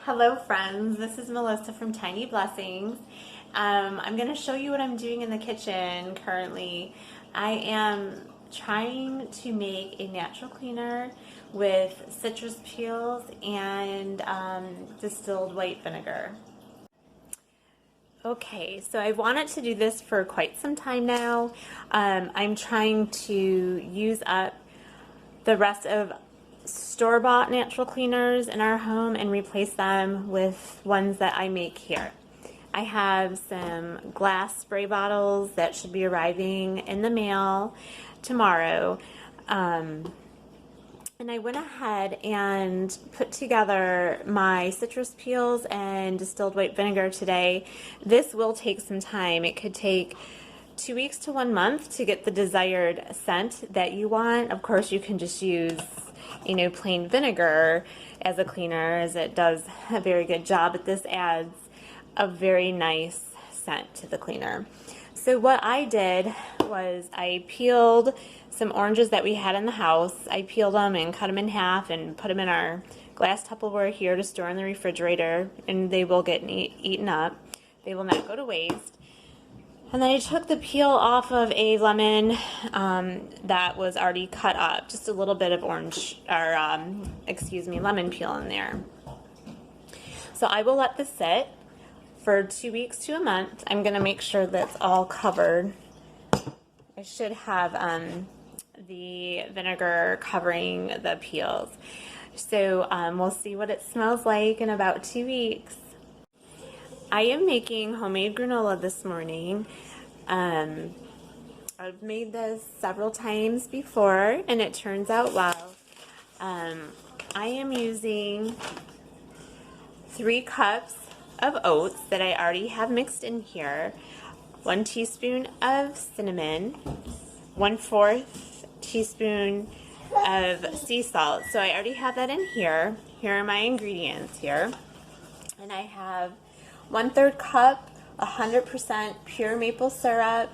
Hello friends, this is Melissa from Tiny Blessings. I'm going to show you what I'm doing in the kitchen currently. I am trying to make a natural cleaner with citrus peels and distilled white vinegar. Okay, so I've wanted to do this for quite some time now. I'm trying to use up the rest of store-bought natural cleaners in our home and replace them with ones that I make here. I have some glass spray bottles that should be arriving in the mail tomorrow. And I went ahead and put together my citrus peels and distilled white vinegar today. This will take some time. It could take 2 weeks to 1 month to get the desired scent that you want. Of course, you can just use, plain vinegar as a cleaner, as it does a very good job, but this adds a very nice scent to the cleaner. So what I did was I peeled some oranges that we had in the house. I peeled them and cut them in half and put them in our glass Tupperware here to store in the refrigerator, and they will get eaten up. They will not go to waste. And then I took the peel off of a lemon that was already cut up, just a little bit of lemon peel in there. So I will let this sit for 2 weeks to a month. I'm going to make sure that's all covered. I should have the vinegar covering the peels. So we'll see what it smells like in about 2 weeks. I am making homemade granola this morning. I've made this several times before and it turns out well. I am using 3 cups of oats that I already have mixed in here, 1 teaspoon of cinnamon, 1/4 teaspoon of sea salt. So I already have that in here. Here are my ingredients here. And I have 1/3 cup 100% pure maple syrup,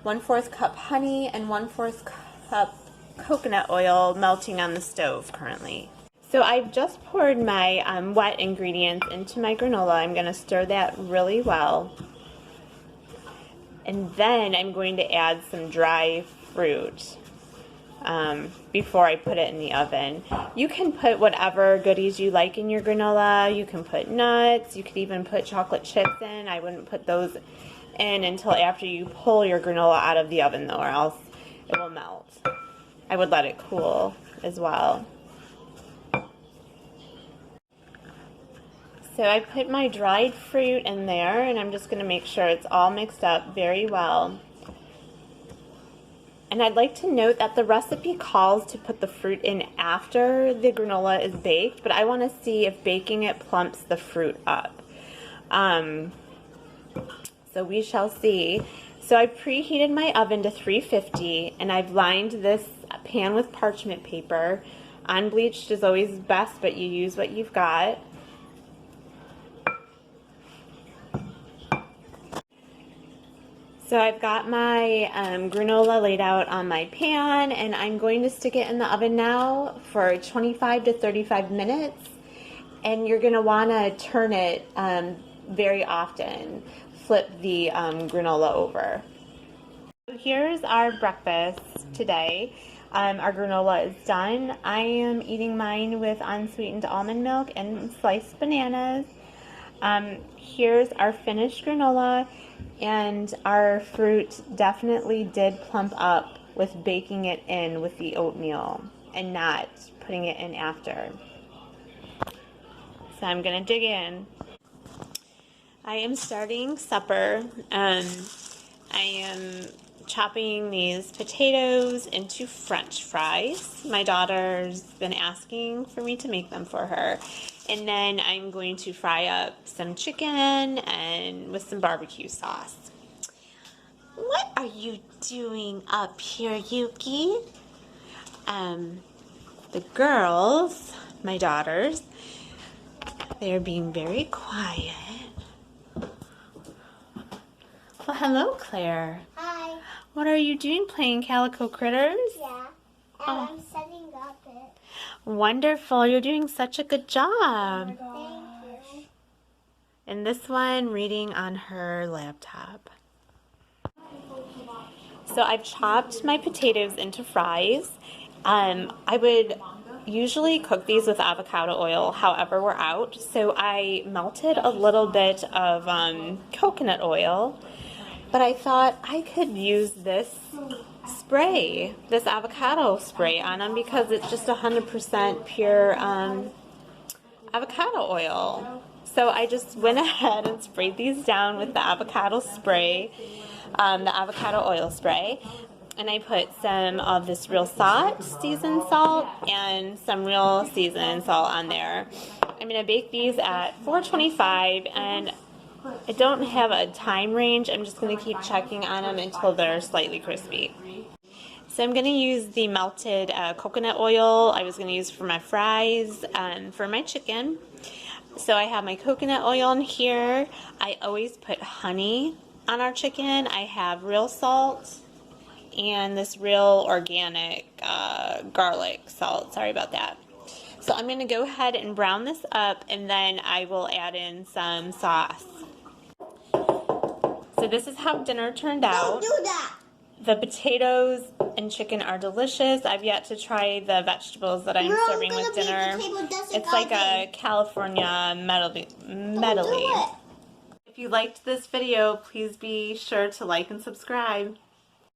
1/4 cup honey, and 1/4 cup coconut oil melting on the stove currently. So I've just poured my wet ingredients into my granola. I'm going to stir that really well. And then I'm going to add some dry fruit before I put it in the oven. You can put whatever goodies you like in your granola. You can put nuts. You could even put chocolate chips in. I wouldn't put those in until after you pull your granola out of the oven though, or else it will melt. I would let it cool as well. So I put my dried fruit in there, and I'm just going to make sure it's all mixed up very well. And I'd like to note that the recipe calls to put the fruit in after the granola is baked, but I want to see if baking it plumps the fruit up. So we shall see. So I preheated my oven to 350, and I've lined this pan with parchment paper. Unbleached is always best, but you use what you've got. So I've got my granola laid out on my pan, and I'm going to stick it in the oven now for 25 to 35 minutes. And you're going to want to turn it very often. Flip the granola over. So here's our breakfast today. Our granola is done. I am eating mine with unsweetened almond milk and sliced bananas. Here's our finished granola, and our fruit definitely did plump up with baking it in with the oatmeal and not putting it in after. So I'm going to dig in. I am starting supper. I am chopping these potatoes into French fries. My daughter's been asking for me to make them for her. And then I'm going to fry up some chicken and with some barbecue sauce. What are you doing up here, Yuki? The girls, my daughters, they're being very quiet. Well, hello, Claire. Hi. What are you doing, playing Calico Critters? Yeah, and I'm setting up it. Wonderful. You're doing such a good job. Thank you. and this one reading on her laptop. So I've chopped my potatoes into fries. I would usually cook these with avocado oil, however we're out. So I melted a little bit of coconut oil, but I thought I could use this spray, this avocado spray on them because it's just 100% pure avocado oil. So I just went ahead and sprayed these down with the avocado spray, the avocado oil spray. And I put some of this real salt, seasoned salt, and some real seasoned salt on there. I'm going to bake these at 425, and I don't have a time range. I'm just going to keep checking on them until they're slightly crispy. So I'm going to use the melted coconut oil I was going to use for my fries and for my chicken. So I have my coconut oil in here. I always put honey on our chicken. I have real salt and this real organic garlic salt. Sorry about that. So I'm going to go ahead and brown this up, and then I will add in some sauce. So this is how dinner turned out. Don't do that. The potatoes and chicken are delicious. I've yet to try the vegetables that I'm serving with dinner. It's like a California medley. If you liked this video, please be sure to like and subscribe.